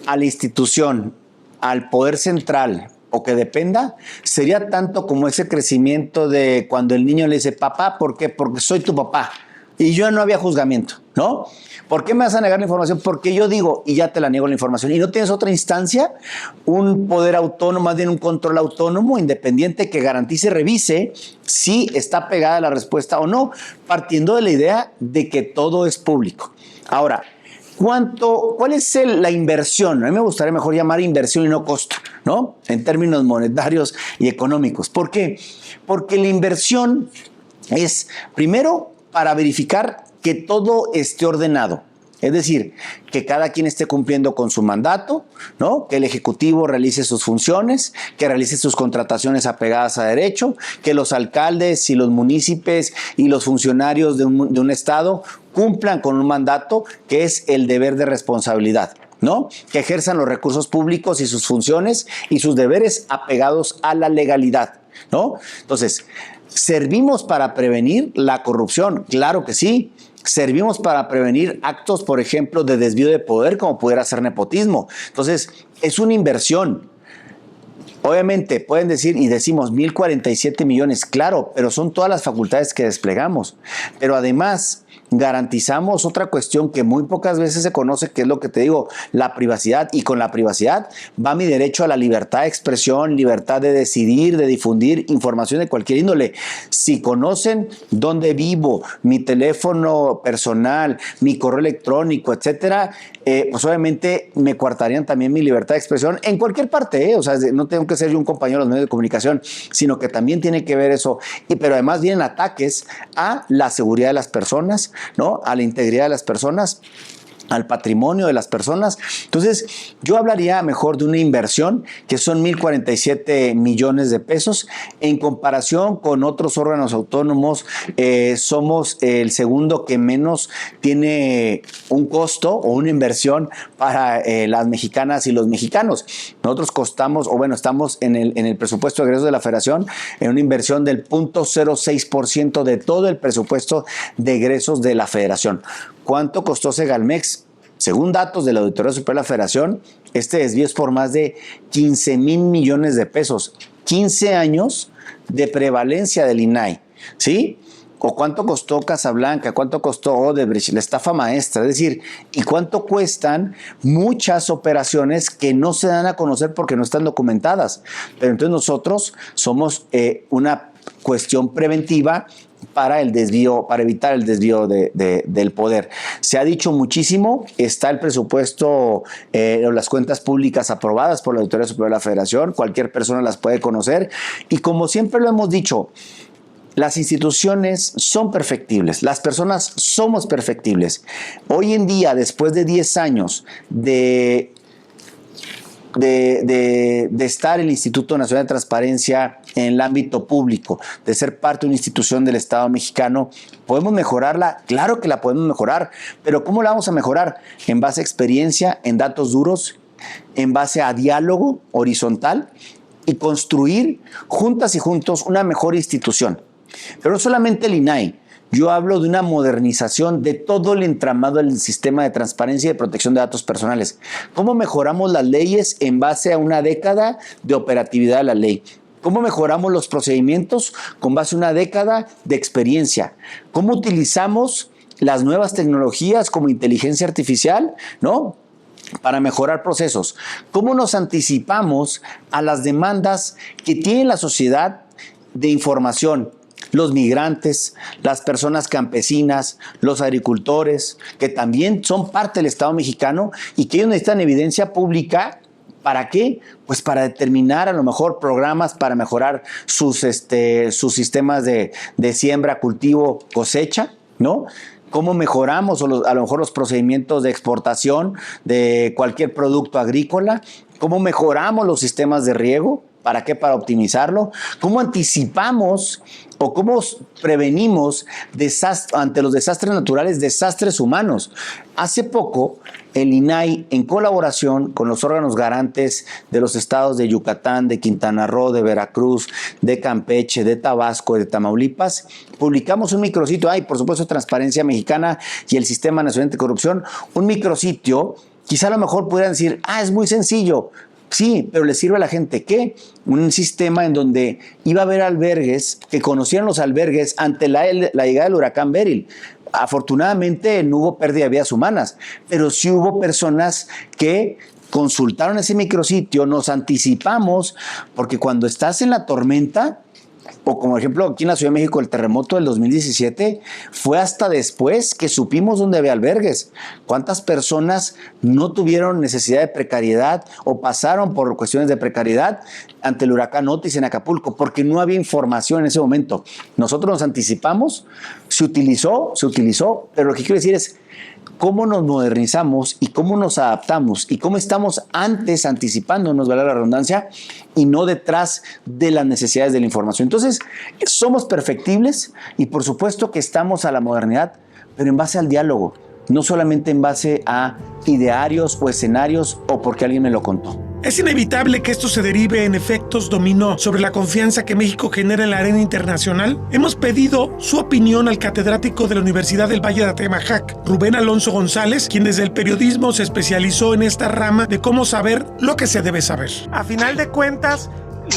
D: a la institución, al poder central o que dependa, sería tanto como ese crecimiento de cuando el niño le dice, papá, ¿por qué? Porque soy tu papá. Y yo no había juzgamiento, ¿no? ¿Por qué me vas a negar la información? Porque yo digo y ya te la niego la información. ¿Y no tienes otra instancia? Un poder autónomo, más bien un control autónomo, independiente, que garantice, revise si está pegada la respuesta o no, partiendo de la idea de que todo es público. Ahora, ¿cuál es la inversión? A mí me gustaría mejor llamar inversión y no costo, ¿no? En términos monetarios y económicos. ¿Por qué? Porque la inversión es, primero, para verificar que todo esté ordenado. Es decir, que cada quien esté cumpliendo con su mandato, ¿no? Que el Ejecutivo realice sus funciones, que realice sus contrataciones apegadas a derecho, que los alcaldes y los municipios y los funcionarios de un Estado cumplan con un mandato que es el deber de responsabilidad, ¿no? Que ejerzan los recursos públicos y sus funciones y sus deberes apegados a la legalidad, ¿no? Entonces, ¿servimos para prevenir la corrupción? Claro que sí. Servimos para prevenir actos, por ejemplo, de desvío de poder, como pudiera ser nepotismo. Entonces, es una inversión. Obviamente, pueden decir, y decimos 1,047 millones, claro, pero son todas las facultades que desplegamos. Pero además, garantizamos otra cuestión que muy pocas veces se conoce, que es lo que te digo, la privacidad. Y con la privacidad va mi derecho a la libertad de expresión, libertad de decidir, de difundir información de cualquier índole. Si conocen dónde vivo, mi teléfono personal, mi correo electrónico, etcétera, pues obviamente me coartarían también mi libertad de expresión en cualquier parte, o sea, no tengo que ser yo un compañero de los medios de comunicación, sino que también tiene que ver eso. Pero además vienen ataques a la seguridad de las personas, ¿no? A la integridad de las personas, al patrimonio de las personas. Entonces, yo hablaría mejor de una inversión que son 1,047 millones de pesos. En comparación con otros órganos autónomos, somos el segundo que menos tiene un costo o una inversión para las mexicanas y los mexicanos. Nosotros costamos, o bueno, estamos en el presupuesto de egresos de la Federación en una inversión del 0.06% de todo el presupuesto de egresos de la Federación. ¿Cuánto costó Segalmex? Según datos de la Auditoría Superior de la Federación, este desvío es por más de 15,000 millones de pesos. 15 años de prevalencia del INAI, ¿sí? ¿O cuánto costó Casablanca? ¿Cuánto costó Odebrecht? La estafa maestra. Es decir, ¿y cuánto cuestan muchas operaciones que no se dan a conocer porque no están documentadas? Pero entonces nosotros somos una cuestión preventiva para el desvío, para evitar el desvío del poder. Se ha dicho muchísimo, está el presupuesto, las cuentas públicas aprobadas por la Auditoría Superior de la Federación, cualquier persona las puede conocer, y como siempre lo hemos dicho, las instituciones son perfectibles, las personas somos perfectibles. Hoy en día, después de 10 años de estar el Instituto Nacional de Transparencia en el ámbito público, de ser parte de una institución del Estado mexicano, ¿podemos mejorarla? Claro que la podemos mejorar, pero ¿cómo la vamos a mejorar? En base a experiencia, en datos duros, en base a diálogo horizontal y construir juntas y juntos una mejor institución. Pero no solamente el INAI. Yo hablo de una modernización de todo el entramado del sistema de transparencia y de protección de datos personales. ¿Cómo mejoramos las leyes en base a una década de operatividad de la ley? ¿Cómo mejoramos los procedimientos con base a una década de experiencia? ¿Cómo utilizamos las nuevas tecnologías como inteligencia artificial, ¿no?, para mejorar procesos? ¿Cómo nos anticipamos a las demandas que tiene la sociedad de información? Los migrantes, las personas campesinas, los agricultores, que también son parte del Estado mexicano y que ellos necesitan evidencia pública. ¿Para qué? Pues para determinar a lo mejor programas para mejorar sus sistemas de siembra, cultivo, cosecha, ¿no? ¿Cómo mejoramos a lo mejor los procedimientos de exportación de cualquier producto agrícola? ¿Cómo mejoramos los sistemas de riego? ¿Para qué? Para optimizarlo. ¿Cómo anticipamos o cómo prevenimos ante los desastres naturales, desastres humanos? Hace poco, el INAI, en colaboración con los órganos garantes de los estados de Yucatán, de Quintana Roo, de Veracruz, de Campeche, de Tabasco, de Tamaulipas, publicamos un micrositio, por supuesto, Transparencia Mexicana y el Sistema Nacional Anticorrupción, un micrositio, quizá a lo mejor pudieran decir, es muy sencillo. Sí, pero le sirve a la gente ¿qué? Un sistema en donde iba a haber albergues, que conocieran los albergues ante la llegada del huracán Beryl. Afortunadamente no hubo pérdida de vidas humanas, pero sí hubo personas que consultaron ese micrositio, nos anticipamos, porque cuando estás en la tormenta, o como ejemplo aquí en la Ciudad de México, el terremoto del 2017, fue hasta después que supimos dónde había albergues. ¿Cuántas personas no tuvieron necesidad de precariedad o pasaron por cuestiones de precariedad ante el huracán Otis en Acapulco? Porque no había información en ese momento. Nosotros nos anticipamos, se utilizó, pero lo que quiero decir es cómo nos modernizamos y cómo nos adaptamos y cómo estamos antes anticipándonos, ¿verdad? La redundancia, y no detrás de las necesidades de la información. Entonces, somos perfectibles y por supuesto que estamos a la modernidad, pero en base al diálogo, no solamente en base a idearios o escenarios o porque alguien me lo contó.
B: Es inevitable que esto se derive en efectos dominó sobre la confianza que México genera en la arena internacional. Hemos pedido su opinión al catedrático de la Universidad del Valle de Atemajac, Rubén Alonso González, quien desde el periodismo se especializó en esta rama de cómo saber lo que se debe saber. A final de cuentas,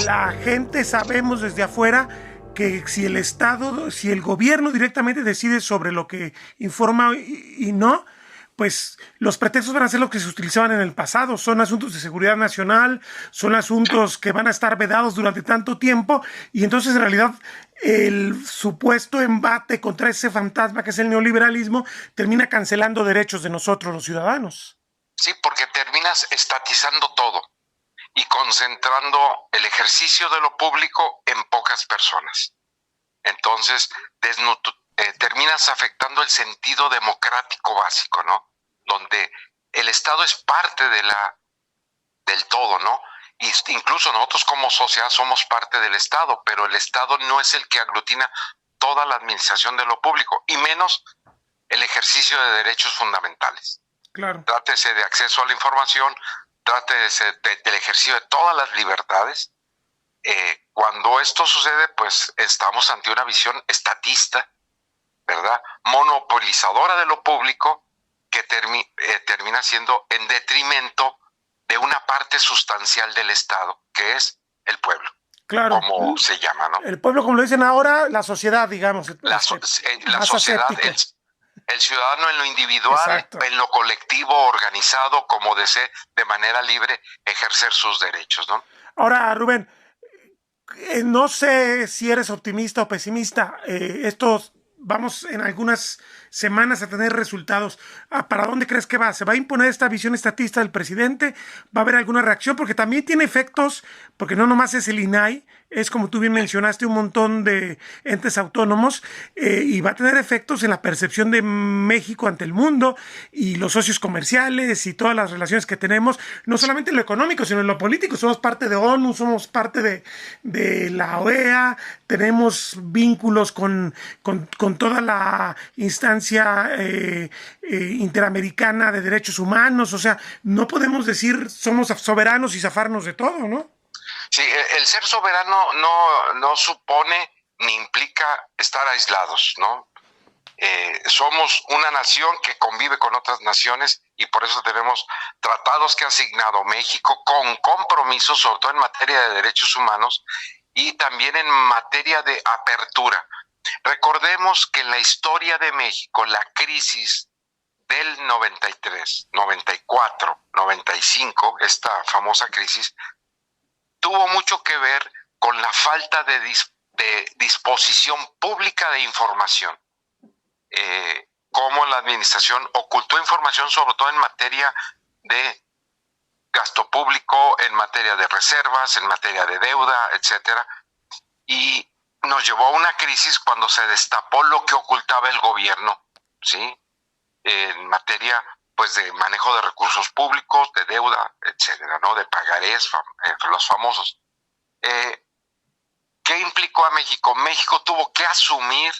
B: la gente sabemos desde afuera que si el Estado, si el gobierno directamente decide sobre lo que informa y no, pues los pretextos van a ser los que se utilizaban en el pasado. Son asuntos de seguridad nacional, son asuntos que van a estar vedados durante tanto tiempo y entonces en realidad el supuesto embate contra ese fantasma que es el neoliberalismo termina cancelando derechos de nosotros los ciudadanos.
E: Sí, porque terminas estatizando todo y concentrando el ejercicio de lo público en pocas personas. Entonces, terminas afectando el sentido democrático básico, ¿no? Donde el Estado es parte del todo, ¿no? Y incluso nosotros como sociedad somos parte del Estado, pero el Estado no es el que aglutina toda la administración de lo público, y menos el ejercicio de derechos fundamentales.
B: Claro.
E: Trátese de acceso a la información, trátese del ejercicio de todas las libertades. Cuando esto sucede, pues estamos ante una visión estatista, ¿verdad? Monopolizadora de lo público, que termina siendo en detrimento de una parte sustancial del Estado, que es el pueblo. Claro. Como se llama, ¿no?
B: El pueblo, como lo dicen ahora, la sociedad, digamos.
E: La sociedad, el ciudadano en lo individual, exacto, en lo colectivo, organizado, como desee, de manera libre, ejercer sus derechos, ¿no?
B: Ahora, Rubén, no sé si eres optimista o pesimista. Vamos en algunas semanas a tener resultados. ¿Para dónde crees que va? ¿Se va a imponer esta visión estatista del presidente? ¿Va a haber alguna reacción? Porque también tiene efectos, porque no nomás es el INAI, es como tú bien mencionaste, un montón de entes autónomos, y va a tener efectos en la percepción de México ante el mundo y los socios comerciales y todas las relaciones que tenemos, no solamente en lo económico, sino en lo político. Somos parte de ONU, somos parte de la OEA, tenemos vínculos con toda la instancia interamericana de derechos humanos. O sea, no podemos decir somos soberanos y zafarnos de todo, ¿no?
E: Sí, el ser soberano no supone ni implica estar aislados, ¿no? Somos una nación que convive con otras naciones y por eso tenemos tratados que ha asignado México con compromisos, sobre todo en materia de derechos humanos y también en materia de apertura. Recordemos que en la historia de México, la crisis del 93, 94, 95, esta famosa crisis, tuvo mucho que ver con la falta de disposición pública de información. Cómo la administración ocultó información, sobre todo en materia de gasto público, en materia de reservas, en materia de deuda, etcétera. Y nos llevó a una crisis cuando se destapó lo que ocultaba el gobierno, ¿sí? En materia, pues, de manejo de recursos públicos, de deuda, etcétera, ¿no? De pagarés, los famosos. ¿Qué implicó a México? México tuvo que asumir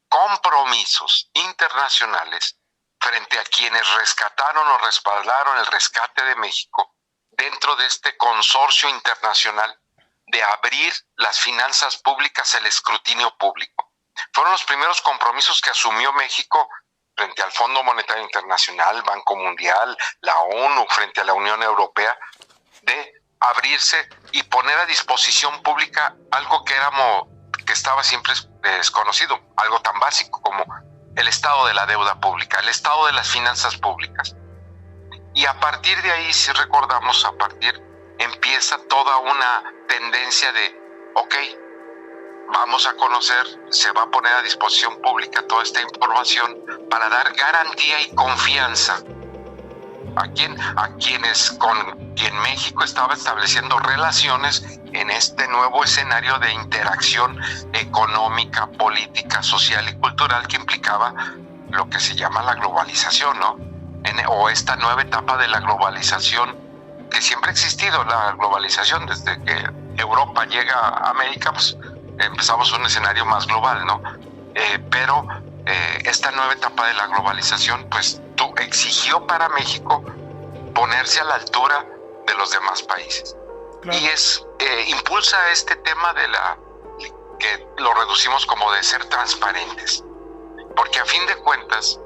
E: compromisos internacionales frente a quienes rescataron o respaldaron el rescate de México dentro de este consorcio internacional de abrir las finanzas públicas al escrutinio público. Fueron los primeros compromisos que asumió México frente al Fondo Monetario Internacional, Banco Mundial, la ONU, frente a la Unión Europea, de abrirse y poner a disposición pública algo que estaba siempre desconocido, algo tan básico como el estado de la deuda pública, el estado de las finanzas públicas. Y a partir de ahí, si recordamos, empieza toda una tendencia de, ok, vamos a conocer, se va a poner a disposición pública toda esta información para dar garantía y confianza a quienes con quien México estaba estableciendo relaciones en este nuevo escenario de interacción económica, política, social y cultural que implicaba lo que se llama la globalización, ¿no? O esta nueva etapa de la globalización que siempre ha existido, la globalización desde que Europa llega a América, pues empezamos un escenario más global, ¿no? Pero esta nueva etapa de la globalización, pues exigió para México ponerse a la altura de los demás países. Claro. Y impulsa este tema que lo reducimos como de ser transparentes, porque a fin de cuentas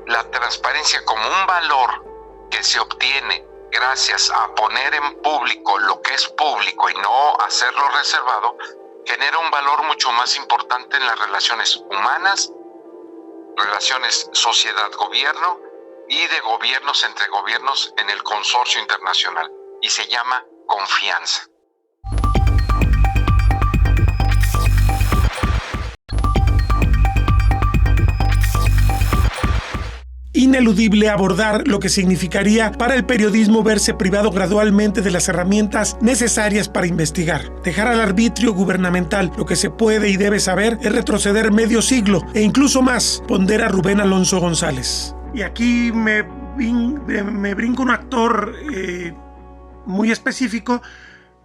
E: la transparencia como un valor que se obtiene gracias a poner en público lo que es público y no hacerlo reservado, genera un valor mucho más importante en las relaciones humanas, relaciones sociedad-gobierno y de gobiernos entre gobiernos en el consorcio internacional, y se llama confianza.
B: Ineludible abordar lo que significaría para el periodismo verse privado gradualmente de las herramientas necesarias para investigar. Dejar al arbitrio gubernamental lo que se puede y debe saber es retroceder medio siglo e incluso más, pondera Rubén Alonso González. Y aquí me brinco un actor muy específico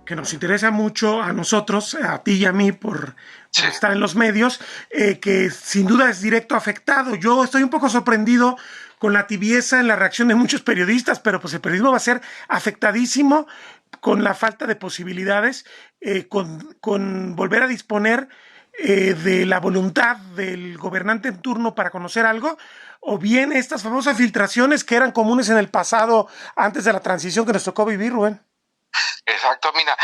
B: que nos interesa mucho a nosotros, a ti y a mí, por estar en los medios, que sin duda es directo afectado. Yo estoy un poco sorprendido con la tibieza en la reacción de muchos periodistas, pero pues el periodismo va a ser afectadísimo con la falta de posibilidades, con volver a disponer de la voluntad del gobernante en turno para conocer algo, o bien estas famosas filtraciones que eran comunes en el pasado antes de la transición que nos tocó vivir, Rubén.
E: Exacto, mira,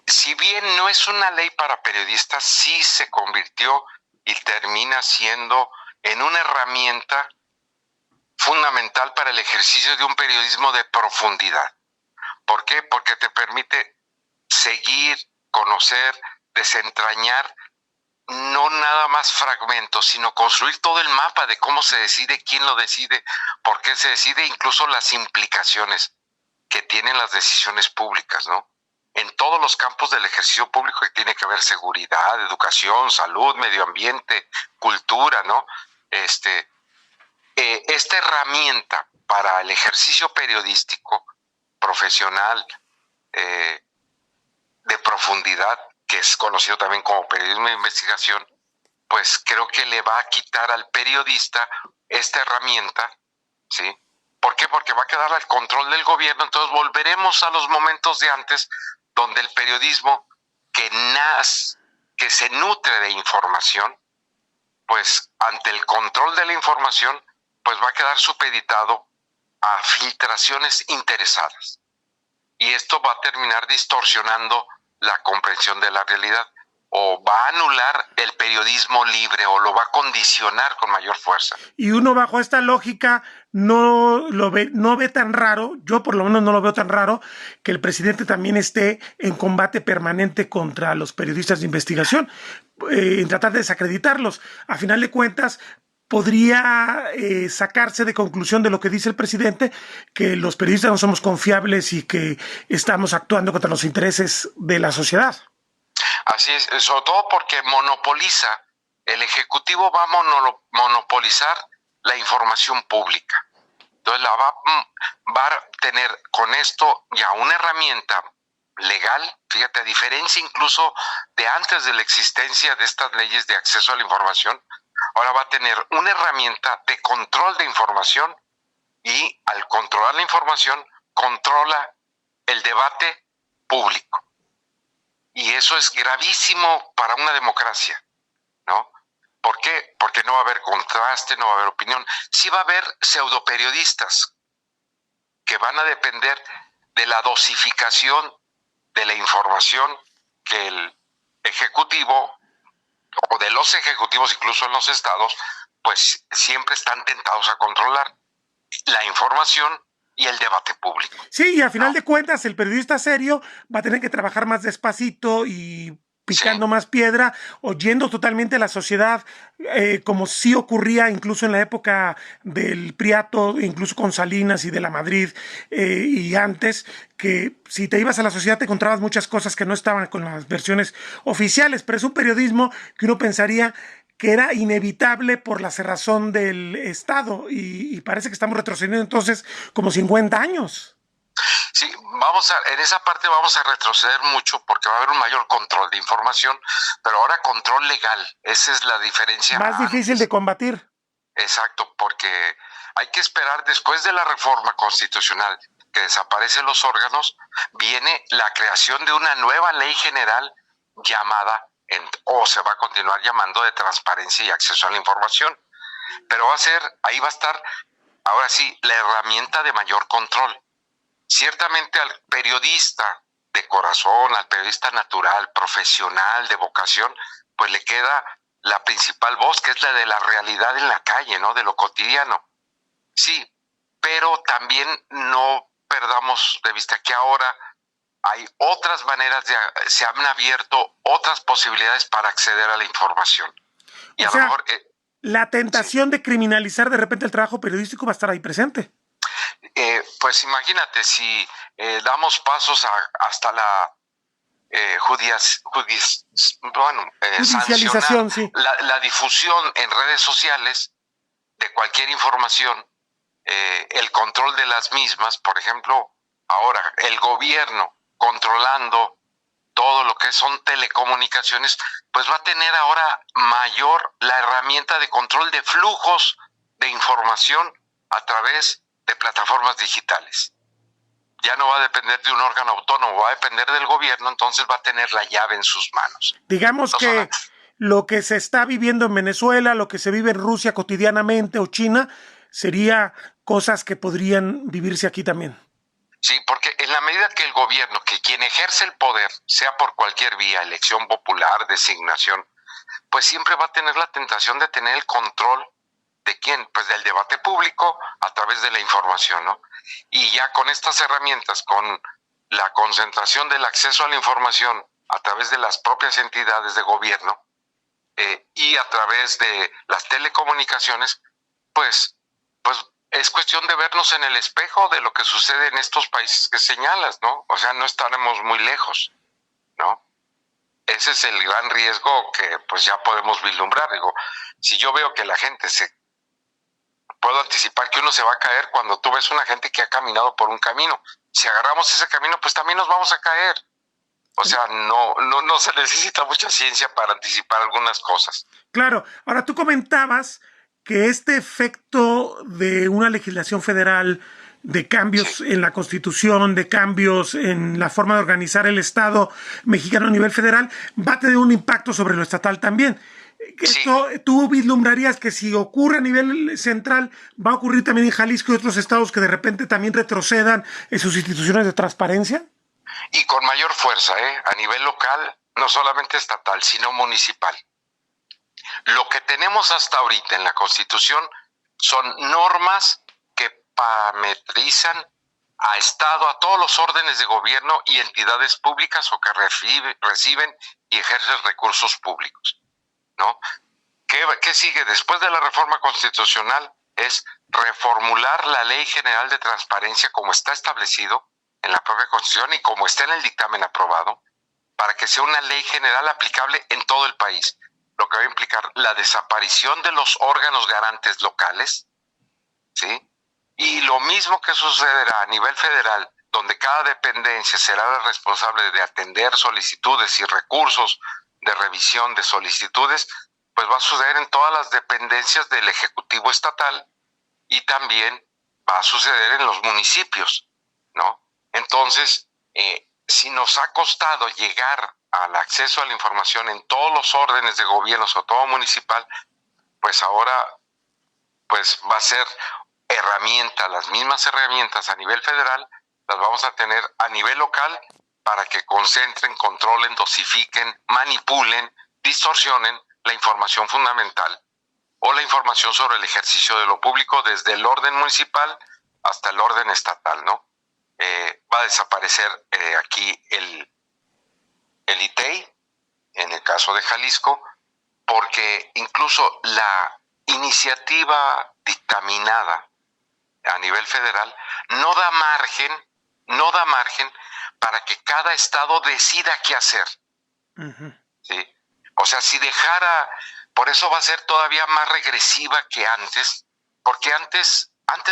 E: si bien no es una ley para periodistas, sí se convirtió y termina siendo en una herramienta fundamental para el ejercicio de un periodismo de profundidad. ¿Por qué? Porque te permite seguir, conocer, desentrañar, no nada más fragmentos, sino construir todo el mapa de cómo se decide, quién lo decide, por qué se decide, incluso las implicaciones que tienen las decisiones públicas, ¿no? En todos los campos del ejercicio público que tiene que ver seguridad, educación, salud, medio ambiente, cultura, ¿no? Esta herramienta para el ejercicio periodístico profesional de profundidad, que es conocido también como periodismo de investigación, pues creo que le va a quitar al periodista esta herramienta, ¿sí? ¿Por qué? Porque va a quedar al control del gobierno. Entonces volveremos a los momentos de antes, donde el periodismo que se nutre de información, pues ante el control de la información, pues va a quedar supeditado a filtraciones interesadas. Y esto va a terminar distorsionando la comprensión de la realidad, o va a anular el periodismo libre, o lo va a condicionar con mayor fuerza.
B: Y uno bajo esta lógica no ve tan raro, yo por lo menos no lo veo tan raro, que el presidente también esté en combate permanente contra los periodistas de investigación, en tratar de desacreditarlos. A final de cuentas, podría sacarse de conclusión de lo que dice el presidente, que los periodistas no somos confiables y que estamos actuando contra los intereses de la sociedad.
E: Así es, sobre todo porque el Ejecutivo va a monopolizar la información pública. Entonces va a tener con esto ya una herramienta legal, fíjate, a diferencia incluso de antes de la existencia de estas leyes de acceso a la información, ahora va a tener una herramienta de control de información y al controlar la información, controla el debate público. Y eso es gravísimo para una democracia, ¿no? ¿Por qué? Porque no va a haber contraste, no va a haber opinión. Sí va a haber pseudoperiodistas que van a depender de la dosificación de la información que el ejecutivo o de los ejecutivos, incluso en los estados, pues siempre están tentados a controlar la información y el debate público.
B: Sí, y a final de cuentas el periodista serio va a tener que trabajar más despacito y picando más piedra, oyendo totalmente a la sociedad, como sí ocurría incluso en la época del Priato, incluso con Salinas y de la Madrid, y antes, que si te ibas a la sociedad te encontrabas muchas cosas que no estaban con las versiones oficiales, pero es un periodismo que uno pensaría que era inevitable por la cerrazón del Estado, y parece que estamos retrocediendo entonces como 50 años.
E: Sí, en esa parte vamos a retroceder mucho porque va a haber un mayor control de información, pero ahora control legal, esa es la diferencia.
B: Más difícil de combatir.
E: Exacto, porque hay que esperar después de la reforma constitucional que desaparecen los órganos, viene la creación de una nueva ley general llamada, o se va a continuar llamando, de transparencia y acceso a la información, pero ahí va a estar, ahora sí, la herramienta de mayor control. Ciertamente al periodista de corazón, al periodista natural, profesional, de vocación, pues le queda la principal voz, que es la de la realidad en la calle, ¿no? De lo cotidiano. Sí, pero también no perdamos de vista que ahora hay otras maneras, se han abierto otras posibilidades para acceder a la información. Y
B: o sea, lo mejor, la tentación de criminalizar de repente el trabajo periodístico va a estar ahí presente.
E: Pues imagínate, si damos pasos hasta la
B: judicialización, sí.
E: la difusión en redes sociales de cualquier información, el control de las mismas, por ejemplo, ahora el gobierno controlando todo lo que son telecomunicaciones, pues va a tener ahora mayor la herramienta de control de flujos de información a través de plataformas digitales. Ya no va a depender de un órgano autónomo, va a depender del gobierno, entonces va a tener la llave en sus manos.
B: Digamos que lo que se está viviendo en Venezuela, lo que se vive en Rusia cotidianamente o China, sería cosas que podrían vivirse aquí también.
E: Sí, porque en la medida que el gobierno, que quien ejerce el poder, sea por cualquier vía, elección popular, designación, pues siempre va a tener la tentación de tener el control ¿de quién? Pues del debate público a través de la información, ¿no? Y ya con estas herramientas, con la concentración del acceso a la información a través de las propias entidades de gobierno y a través de las telecomunicaciones, pues es cuestión de vernos en el espejo de lo que sucede en estos países que señalas, ¿no? O sea, no estaremos muy lejos, ¿no? Ese es el gran riesgo que pues ya podemos vislumbrar. Digo, si yo veo que la gente puedo anticipar que uno se va a caer cuando tú ves una gente que ha caminado por un camino. Si agarramos ese camino, pues también nos vamos a caer. O sea, no se necesita mucha ciencia para anticipar algunas cosas.
B: Claro. Ahora, tú comentabas que este efecto de una legislación federal, de cambios en la Constitución, de cambios en la forma de organizar el Estado mexicano a nivel federal, va a tener un impacto sobre lo estatal también. Esto, ¿tú vislumbrarías que si ocurre a nivel central, va a ocurrir también en Jalisco y otros estados que de repente también retrocedan en sus instituciones de transparencia?
E: Y con mayor fuerza, a nivel local, no solamente estatal, sino municipal. Lo que tenemos hasta ahorita en la Constitución son normas que parametrizan a Estado, a todos los órdenes de gobierno y entidades públicas o que reciben y ejercen recursos públicos, ¿no? ¿Qué sigue después de la reforma constitucional? Es reformular la Ley General de Transparencia como está establecido en la propia Constitución y como está en el dictamen aprobado, para que sea una ley general aplicable en todo el país, lo que va a implicar la desaparición de los órganos garantes locales, ¿sí? Y lo mismo que sucederá a nivel federal donde cada dependencia será la responsable de atender solicitudes y recursos de revisión de solicitudes, pues va a suceder en todas las dependencias del Ejecutivo Estatal y también va a suceder en los municipios, ¿no? Entonces, si nos ha costado llegar al acceso a la información en todos los órdenes de gobierno, sobre todo municipal, pues ahora pues va a ser las mismas herramientas a nivel federal, las vamos a tener a nivel local para que concentren, controlen, dosifiquen, manipulen, distorsionen la información fundamental o la información sobre el ejercicio de lo público desde el orden municipal hasta el orden estatal, ¿no? Va a desaparecer aquí el ITEI, en el caso de Jalisco, porque incluso la iniciativa dictaminada a nivel federal no da margen para que cada estado decida qué hacer. Uh-huh. ¿Sí? O sea, si dejara, por eso va a ser todavía más regresiva que antes, porque antes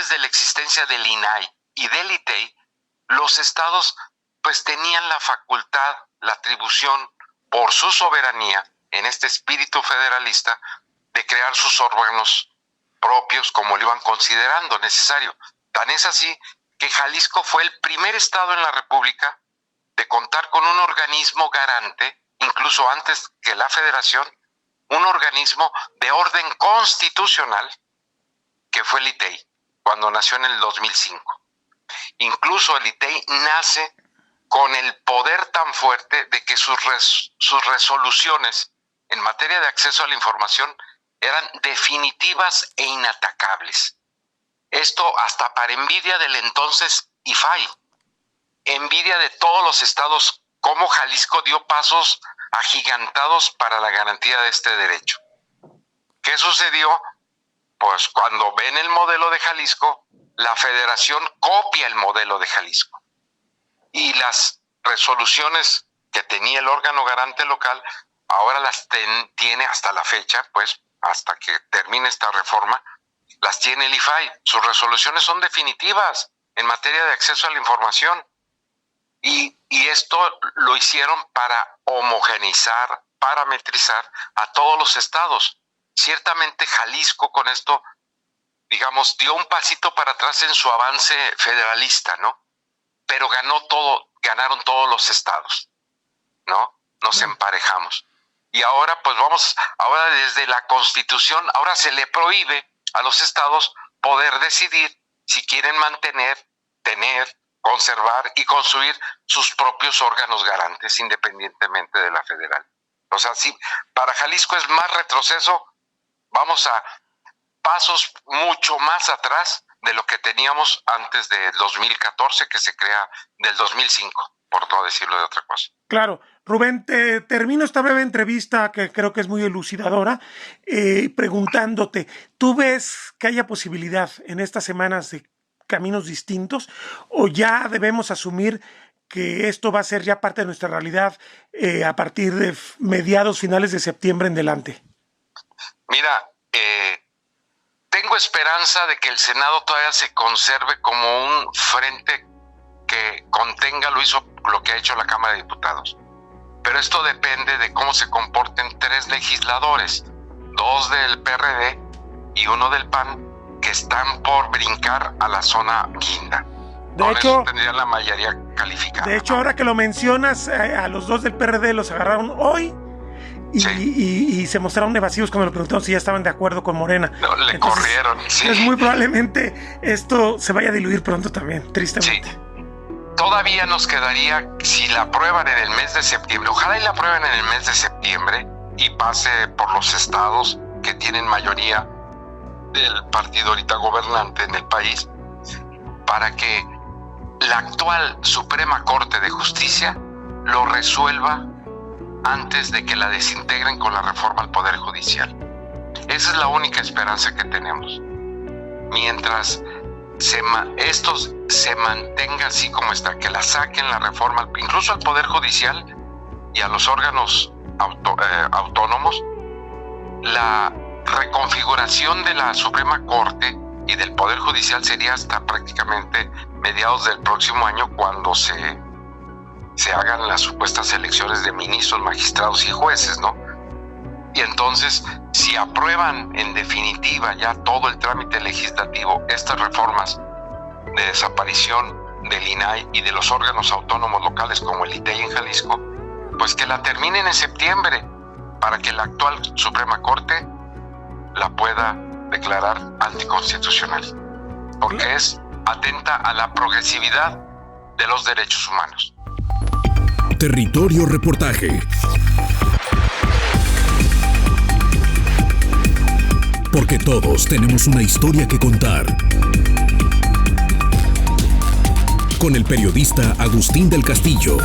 E: de la existencia del INAI y del ITEI, los estados pues tenían la facultad, la atribución por su soberanía en este espíritu federalista de crear sus órganos propios como lo iban considerando necesario. Tan es así que Jalisco fue el primer estado en la República de contar con un organismo garante, incluso antes que la Federación, un organismo de orden constitucional que fue el ITEI, cuando nació en el 2005. Incluso el ITEI nace con el poder tan fuerte de que sus resoluciones en materia de acceso a la información eran definitivas e inatacables. Esto hasta para envidia del entonces IFAI, envidia de todos los estados, cómo Jalisco dio pasos agigantados para la garantía de este derecho. ¿Qué sucedió? Pues cuando ven el modelo de Jalisco, la Federación copia el modelo de Jalisco. Y las resoluciones que tenía el órgano garante local, ahora las tiene hasta la fecha, pues hasta que termine esta reforma, las tiene el IFAI. Sus resoluciones son definitivas en materia de acceso a la información. Y esto lo hicieron para homogeneizar, parametrizar a todos los estados. Ciertamente Jalisco con esto, digamos, dio un pasito para atrás en su avance federalista, ¿no? Pero ganaron todos los estados, ¿no? Nos emparejamos. Y ahora, pues ahora desde la Constitución, ahora se le prohíbe a los estados poder decidir si quieren mantener, tener, conservar y construir sus propios órganos garantes independientemente de la federal. O sea, si para Jalisco es más retroceso, vamos a pasos mucho más atrás de lo que teníamos antes del 2014, que se crea del 2005, por no decirlo de otra cosa.
B: Claro. Rubén, te termino esta breve entrevista que creo que es muy elucidadora, preguntándote, ¿tú ves que haya posibilidad en estas semanas de caminos distintos o ya debemos asumir que esto va a ser ya parte de nuestra realidad a partir de mediados, finales de septiembre en delante?
E: Mira, tengo esperanza de que el Senado todavía se conserve como un frente que contenga lo que ha hecho la Cámara de Diputados. Pero esto depende de cómo se comporten 3 legisladores, 2 del PRD y 1 del PAN, que están por brincar a la zona guinda.
B: De hecho,
E: tendrían la mayoría calificada.
B: De hecho, ahora que lo mencionas, a los 2 del PRD los agarraron hoy y se mostraron evasivos cuando le preguntaron si ya estaban de acuerdo con Morena.
E: No, le corrieron, sí.
B: Es muy probablemente esto se vaya a diluir pronto también, tristemente.
E: Sí. Todavía nos quedaría, si la aprueban en el mes de septiembre, ojalá y la aprueben en el mes de septiembre y pase por los estados que tienen mayoría del partido ahorita gobernante en el país, para que la actual Suprema Corte de Justicia lo resuelva antes de que la desintegren con la reforma al Poder Judicial. Esa es la única esperanza que tenemos. Mientras esto se mantenga así como está, que la saquen la reforma, incluso al Poder Judicial y a los órganos autónomos, la reconfiguración de la Suprema Corte y del Poder Judicial sería hasta prácticamente mediados del próximo año, cuando se hagan las supuestas elecciones de ministros, magistrados y jueces, ¿no? Y entonces, si aprueban en definitiva ya todo el trámite legislativo, estas reformas de desaparición del INAI y de los órganos autónomos locales como el ITEI en Jalisco, pues que la terminen en septiembre, para que la actual Suprema Corte la pueda declarar anticonstitucional, porque atenta a la progresividad de los derechos humanos.
A: Territorio Reportaje. Porque todos tenemos una historia que contar. Con el periodista Agustín del Castillo.